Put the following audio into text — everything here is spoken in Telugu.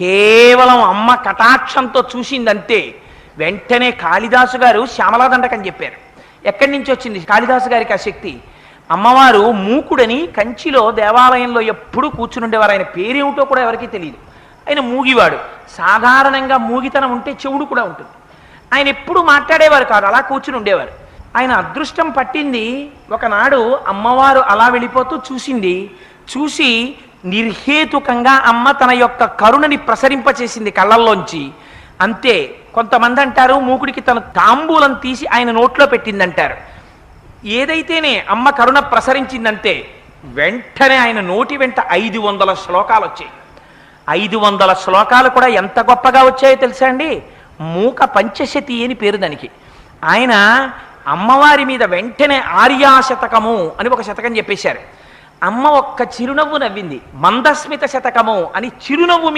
కేవలం అమ్మ కటాక్షంతో చూసిందంతే వెంటనే కాళిదాసు గారు శ్యామలాదండకని చెప్పారు. ఎక్కడి నుంచి వచ్చింది కాళిదాసు గారికి ఆ శక్తి? అమ్మవారు మూకుడని కంచిలో దేవాలయంలో ఎప్పుడూ కూర్చునుండేవారు. ఆయన పేరేమిటో కూడా ఎవరికీ తెలియదు. ఆయన మూగివాడు. సాధారణంగా మూగితనం ఉంటే చెవుడు కూడా ఉంటుంది. ఆయన ఎప్పుడు మాట్లాడేవారు కాదు, అలా కూర్చుని ఉండేవారు. ఆయన అదృష్టం పట్టింది. ఒకనాడు అమ్మవారు అలా వెళ్ళిపోతూ చూసింది. చూసి నిర్హేతుకంగా అమ్మ తన యొక్క కరుణని ప్రసరింపచేసింది కళ్ళల్లోంచి. అంతే. కొంతమంది అంటారు మూకుడికి తన తాంబూలం తీసి ఆయన నోట్లో పెట్టిందంటారు. ఏదైతేనే అమ్మ కరుణ ప్రసరించిందంటే వెంటనే ఆయన నోటి వెంట 500 శ్లోకాలు వచ్చాయి. 500 శ్లోకాలు కూడా ఎంత గొప్పగా వచ్చాయో తెలుసా అండి? మూక పంచశతి అని పేరు దానికి. ఆయన అమ్మవారి మీద వెంటనే ఆర్యాశతకము అని ఒక శతకం చెప్పేశారు. అమ్మ ఒక్క చిరునవ్వు నవ్వింది. మందస్మిత శతకము అని చిరునవ్వు